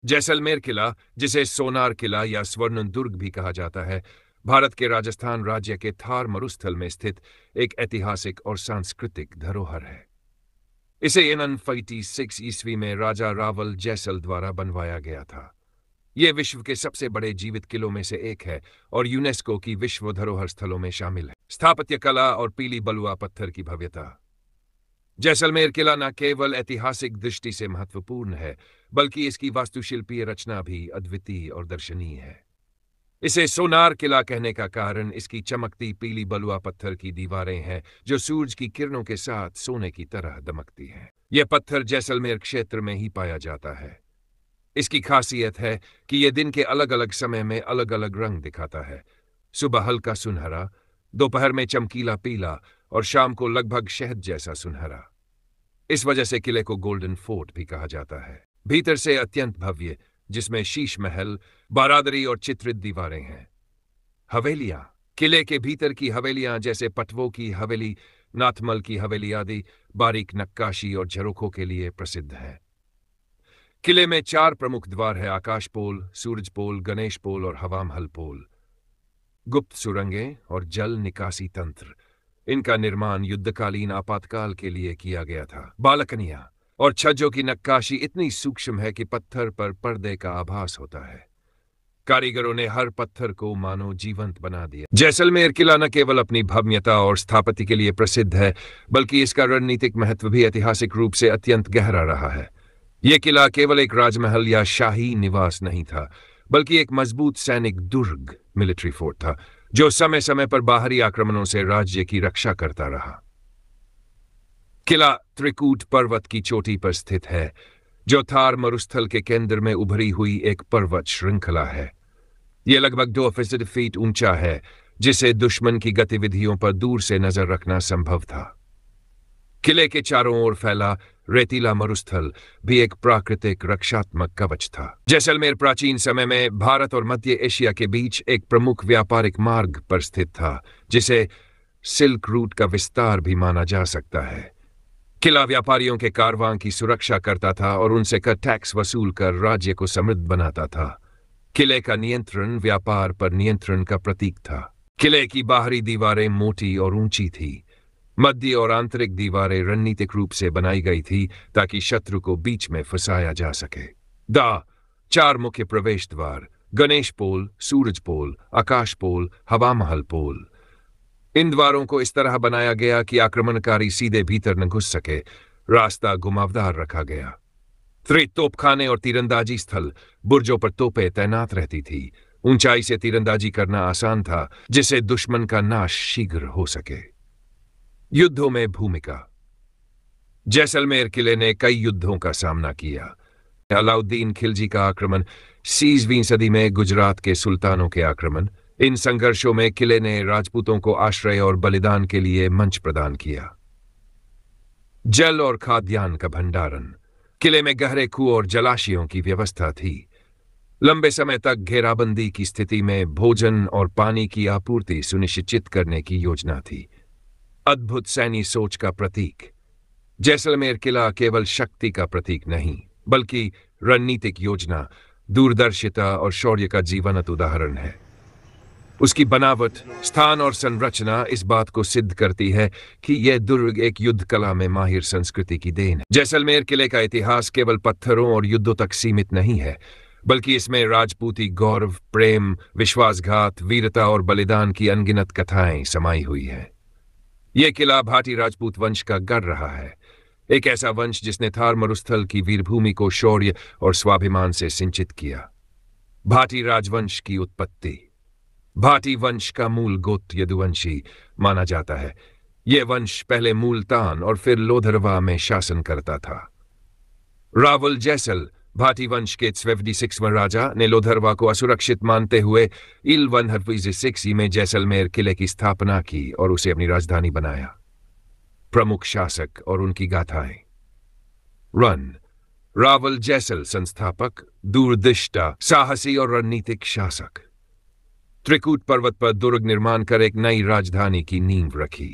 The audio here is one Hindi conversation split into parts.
जैसलमेर किला, जिसे सोनार किला या स्वर्ण दुर्ग भी कहा जाता है, भारत के राजस्थान राज्य के थार मरुस्थल में स्थित एक ऐतिहासिक और सांस्कृतिक धरोहर है। इसे 946 ईस्वी में राजा रावल जैसल द्वारा बनवाया गया था। यह विश्व के सबसे बड़े जीवित किलों में से एक है और यूनेस्को की विश्व धरोहर स्थलों में शामिल है। स्थापत्य कला और पीली बलुआ पत्थर की भव्यता। जैसलमेर किला न केवल ऐतिहासिक दृष्टि से महत्वपूर्ण है, बल्कि इसकी वास्तुशिल्पीय रचना भी अद्वितीय और दर्शनीय है। इसे सोनार किला कहने का कारण इसकी चमकती पीली बलुआ पत्थर की दीवारें हैं, जो सूरज की किरणों के साथ सोने की तरह दमकती हैं। यह पत्थर जैसलमेर क्षेत्र में ही पाया जाता है। इसकी खासियत है कि यह दिन के अलग अलग समय में अलग अलग रंग दिखाता है। सुबह हल्का सुनहरा, दोपहर में चमकीला पीला और शाम को लगभग शहद जैसा सुनहरा। इस वजह से किले को गोल्डन फोर्ट भी कहा जाता है। भीतर से अत्यंत भव्य, जिसमें शीश महल, बारादरी और चित्रित दीवारें हैं। हवेलियां। किले के भीतर की हवेलियां जैसे पटवों की हवेली, नाथमल की हवेली आदि बारीक नक्काशी और झरोखों के लिए प्रसिद्ध है। किले में 4 प्रमुख द्वार है: आकाश पोल, सूरज पोल, गणेश पोल और हवामहल पोल। गुप्त सुरंगें और जल निकासी तंत्र। इनका निर्माण युद्धकालीन आपातकाल के लिए किया गया था। बालकनियां और छज्जों की नक्काशी इतनी सूक्ष्म है कि पत्थर पर पर्दे का आभास होता है। कारीगरों ने हर पत्थर को मानो जीवंत बना दिया। जैसलमेर किला न केवल अपनी भव्यता और स्थापत्य के लिए प्रसिद्ध है, बल्कि इसका रणनीतिक महत्व भी ऐतिहासिक रूप से अत्यंत गहरा रहा है। यह किला केवल एक राजमहल या शाही निवास नहीं था, बल्कि एक मजबूत सैनिक दुर्ग, मिलिट्री फोर्ट था, जो समय समय पर बाहरी आक्रमणों से राज्य की रक्षा करता रहा। किला त्रिकूट पर्वत की चोटी पर स्थित है, जो थार मरुस्थल के केंद्र में उभरी हुई एक पर्वत श्रृंखला है। यह लगभग 2 फीट ऊंचा है, जिसे दुश्मन की गतिविधियों पर दूर से नजर रखना संभव था। किले के चारों ओर फैला रेतीला मरुस्थल भी एक प्राकृतिक रक्षात्मक कवच था। जैसलमेर प्राचीन समय में भारत और मध्य एशिया के बीच एक प्रमुख व्यापारिक मार्ग पर स्थित था, जिसे सिल्क रूट का विस्तार भी माना जा सकता है। किला व्यापारियों के कारवां की सुरक्षा करता था और उनसे कर टैक्स वसूल कर राज्य को समृद्ध बनाता था। किले का नियंत्रण व्यापार पर नियंत्रण का प्रतीक था। किले की बाहरी दीवारें मोटी और ऊंची थी। मध्य और आंतरिक दीवारें रणनीतिक रूप से बनाई गई थी ताकि शत्रु को बीच में फंसाया जा सके। 4 मुख्य प्रवेश द्वार: गणेश पोल, सूरज पोल, आकाश पोल, हवामहल पोल। इन द्वारों को इस तरह बनाया गया कि आक्रमणकारी सीधे भीतर न घुस सके। रास्ता घुमावदार रखा गया। तोपखाने और तीरंदाजी स्थल: बुर्जों पर तोपें तैनात रहती थी। ऊंचाई से तीरंदाजी करना आसान था, जिससे दुश्मन का नाश शीघ्र हो सके। युद्धों में भूमिका: जैसलमेर किले ने कई युद्धों का सामना किया। अलाउद्दीन खिलजी का आक्रमण, 6वीं सदी में गुजरात के सुल्तानों के आक्रमण। इन संघर्षों में किले ने राजपूतों को आश्रय और बलिदान के लिए मंच प्रदान किया। जल और खाद्यान्न का भंडारण: किले में गहरे कुएं और जलाशयों की व्यवस्था थी। लंबे समय तक घेराबंदी की स्थिति में भोजन और पानी की आपूर्ति सुनिश्चित करने की योजना थी। अद्भुत सैन्य सोच का प्रतीक: जैसलमेर किला केवल शक्ति का प्रतीक नहीं, बल्कि रणनीतिक योजना, दूरदर्शिता और शौर्य का जीवंत उदाहरण है। उसकी बनावट, स्थान और संरचना इस बात को सिद्ध करती है कि यह दुर्ग एक युद्ध कला में माहिर संस्कृति की देन है। जैसलमेर किले का इतिहास केवल पत्थरों और युद्धों तक सीमित नहीं है, बल्कि इसमें राजपूती गौरव, प्रेम, विश्वासघात, वीरता और बलिदान की अनगिनत कथाएं समाई हुई हैं। यह किला भाटी राजपूत वंश का गढ़ रहा है, एक ऐसा वंश जिसने थार मरुस्थल की वीरभूमि को शौर्य और स्वाभिमान से सिंचित किया। भाटी राजवंश की उत्पत्ति: भाटी वंश का मूल गोत्र यदुवंशी माना जाता है। यह वंश पहले मुल्तान और फिर लोधरवा में शासन करता था। रावल जैसल, भाटी वंश के 26वें राजा, ने लोधरवा को असुरक्षित मानते हुए 1160 में जैसलमेर किले की स्थापना की और उसे अपनी राजधानी बनाया। प्रमुख शासक और उनकी गाथाएं: रावल जैसल संस्थापक, दूरदृष्टा, साहसी और रणनीतिक शासक। त्रिकूट पर्वत पर दुर्ग निर्माण कर एक नई राजधानी की नींव रखी।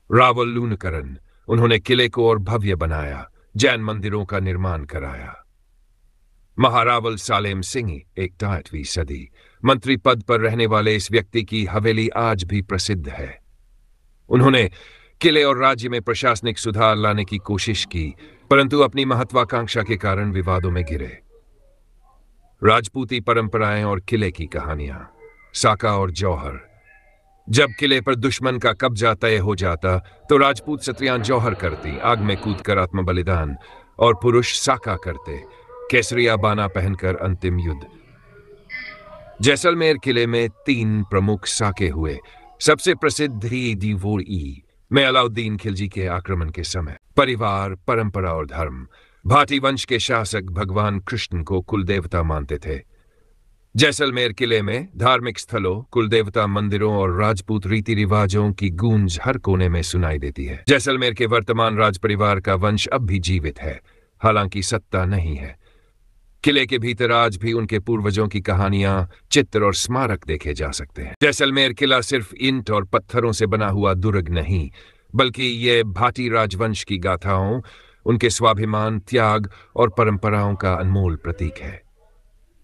रावल लूनकरण, उन्होंने किले को और भव्य बनाया, जैन मंदिरों का निर्माण कराया। महारावल सालेम सिंह 21वीं सदी मंत्री पद पर रहने वाले इस व्यक्ति की हवेली आज भी प्रसिद्ध है। उन्होंने किले और राज्य में प्रशासनिक सुधार लाने की कोशिश की, परंतु अपनी महत्वाकांक्षा के कारण विवादों में घिरे। राजपूती परंपराएं और किले की कहानियां। साका और जौहर। जब किले पर दुश्मन का कब्जा तय हो जाता तो राजपूत स्त्रियां जौहर करती, आग में कूदकर आत्म बलिदान, और पुरुष साका करते, केसरिया बाना पहनकर अंतिम युद्ध। जैसलमेर किले में 3 प्रमुख साके हुए। सबसे प्रसिद्ध दीवोई में अलाउद्दीन खिलजी के आक्रमण के समय। परिवार, परंपरा और धर्म। भाटी वंश के शासक भगवान कृष्ण को कुलदेवता मानते थे। जैसलमेर किले में धार्मिक स्थलों, कुलदेवता मंदिरों और राजपूत रीति रिवाजों की गूंज हर कोने में सुनाई देती है। जैसलमेर के वर्तमान राज परिवार का वंश अब भी जीवित है, हालांकि सत्ता नहीं है। किले के भीतर आज भी उनके पूर्वजों की कहानियां, चित्र और स्मारक देखे जा सकते हैं। जैसलमेर किला सिर्फ ईंट और पत्थरों से बना हुआ दुर्ग नहीं, बल्कि ये भाटी राजवंश की गाथाओं, उनके स्वाभिमान, त्याग और परंपराओं का अनमोल प्रतीक है।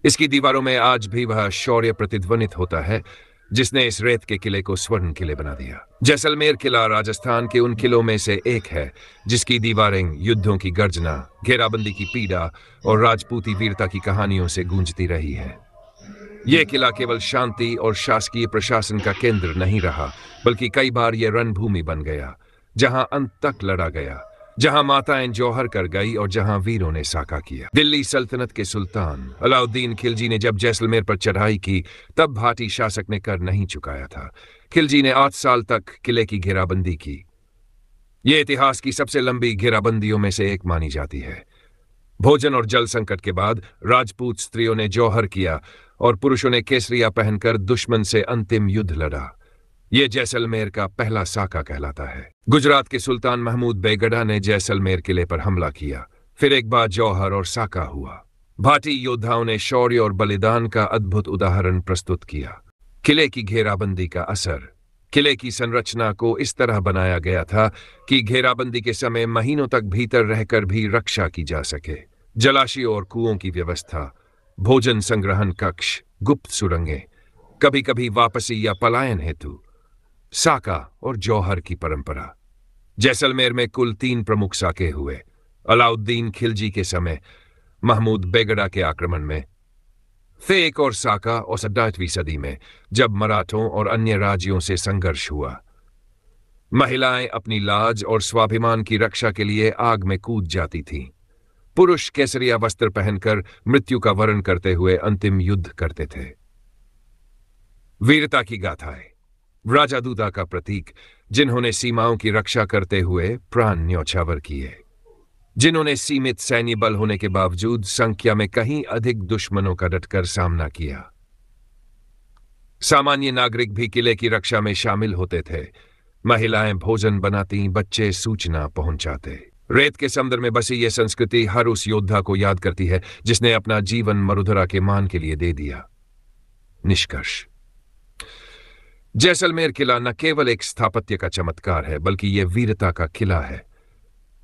इसकी दीवारों में आज भी वह शौर्य प्रतिध्वनित होता है जिसने इस रेत के किले को स्वर्ण किले बना दिया। जैसलमेर किला राजस्थान के उन किलों में से एक है जिसकी दीवारें युद्धों की गर्जना, घेराबंदी की पीड़ा और राजपूती वीरता की कहानियों से गूंजती रही है। यह किला केवल शांति और शासकीय प्रशासन का केंद्र नहीं रहा, बल्कि कई बार यह रणभूमि बन गया, जहां अंत तक लड़ा गया, जहां माताएं जौहर कर गई और जहां वीरों ने साका किया। दिल्ली सल्तनत के सुल्तान अलाउद्दीन खिलजी ने जब जैसलमेर पर चढ़ाई की, तब भाटी शासक ने कर नहीं चुकाया था। खिलजी ने 8 साल तक किले की घेराबंदी की। यह इतिहास की सबसे लंबी घेराबंदियों में से एक मानी जाती है। भोजन और जल संकट के बाद राजपूत स्त्रियों ने जौहर किया और पुरुषों ने केसरिया पहनकर दुश्मन से अंतिम युद्ध लड़ा। यह जैसलमेर का पहला साका कहलाता है। गुजरात के सुल्तान महमूद बेगड़ा ने जैसलमेर किले पर हमला किया, फिर एक बार जौहर और साका हुआ। भाटी योद्धाओं ने शौर्य और बलिदान का अद्भुत उदाहरण प्रस्तुत किया। किले की घेराबंदी का असर। किले की संरचना को इस तरह बनाया गया था कि घेराबंदी के समय महीनों तक भीतर रहकर भी रक्षा की जा सके। जलाशयों और कुओं की व्यवस्था, भोजन संग्रहण कक्ष, गुप्त सुरंगें, कभी कभी वापसी या पलायन हेतु। साका और जौहर की परंपरा। जैसलमेर में कुल 3 प्रमुख साके हुए। अलाउद्दीन खिलजी के समय, महमूद बेगड़ा के आक्रमण में, फिर एक और साका और 17वीं सदी में जब मराठों और अन्य राज्यों से संघर्ष हुआ। महिलाएं अपनी लाज और स्वाभिमान की रक्षा के लिए आग में कूद जाती थीं। पुरुष केसरिया वस्त्र पहनकर मृत्यु का वरण करते हुए अंतिम युद्ध करते थे। वीरता की गाथाएं। राजादूता का प्रतीक, जिन्होंने सीमाओं की रक्षा करते हुए प्राण न्यौछावर किए, जिन्होंने सीमित सैन्य बल होने के बावजूद संख्या में कहीं अधिक दुश्मनों का डटकर सामना किया। सामान्य नागरिक भी किले की रक्षा में शामिल होते थे। महिलाएं भोजन बनाती, बच्चे सूचना पहुंचाते। रेत के समुद्र में बसी यह संस्कृति हर उस योद्धा को याद करती है जिसने अपना जीवन मरुधरा के मान के लिए दे दिया। निष्कर्ष। जैसलमेर किला न केवल एक स्थापत्य का चमत्कार है, बल्कि यह वीरता का किला है।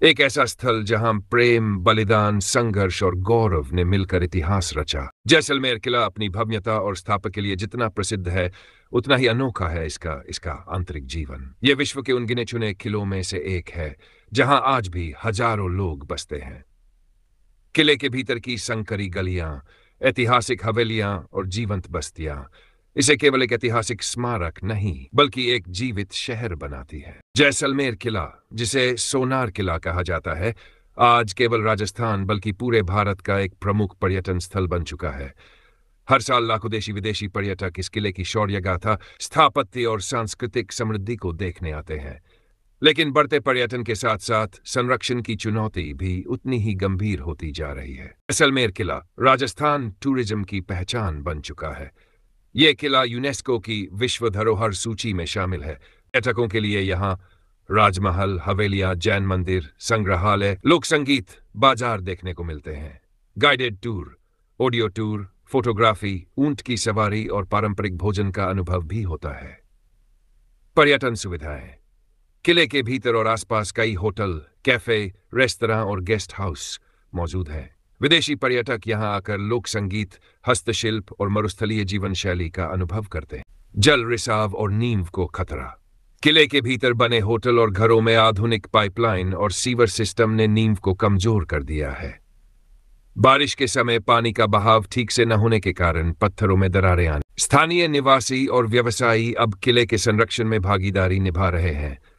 एक ऐसा स्थल जहां प्रेम, बलिदान, संघर्ष और गौरव ने मिलकर इतिहास रचा। जैसलमेर किला अपनी भव्यता और स्थापत्य के लिए जितना प्रसिद्ध है, उतना ही अनोखा है इसका आंतरिक जीवन। यह विश्व के उन गिने चुने किलों में से एक है जहां आज भी हजारों लोग बसते हैं। किले के भीतर की संकरी गलियां, ऐतिहासिक हवेलियां और जीवंत बस्तियां इसे केवल एक ऐतिहासिक स्मारक नहीं, बल्कि एक जीवित शहर बनाती है। जैसलमेर किला, जिसे सोनार किला कहा जाता है, आज केवल राजस्थान बल्कि पूरे भारत का एक प्रमुख पर्यटन स्थल बन चुका है। हर साल लाखों देशी विदेशी पर्यटक इस किले की शौर्य गाथा, स्थापत्य और सांस्कृतिक समृद्धि को देखने आते हैं। लेकिन बढ़ते पर्यटन के साथ साथ संरक्षण की चुनौती भी उतनी ही गंभीर होती जा रही है। जैसलमेर किला राजस्थान टूरिज्म की पहचान बन चुका है। यह किला यूनेस्को की विश्व धरोहर सूची में शामिल है। पर्यटकों के लिए यहाँ राजमहल, हवेलियां, जैन मंदिर, संग्रहालय, लोक संगीत, बाजार देखने को मिलते हैं। Guided tour, audio tour, photography, ऊंट की सवारी और पारंपरिक भोजन का अनुभव भी होता है। पर्यटन सुविधाएं। किले के भीतर और आसपास कई होटल, कैफे, रेस्तरां और गेस्ट हाउस मौजूद हैं। विदेशी पर्यटक यहां आकर लोक संगीत, हस्तशिल्प और मरुस्थलीय जीवन शैली का अनुभव करते हैं। जल रिसाव और नींव को खतरा। किले के भीतर बने होटल और घरों में आधुनिक पाइपलाइन और सीवर सिस्टम ने नींव को कमजोर कर दिया है। बारिश के समय पानी का बहाव ठीक से न होने के कारण पत्थरों में दरारें आने। स्थानीय निवासी और व्यवसायी अब किले के संरक्षण में भागीदारी निभा रहे हैं,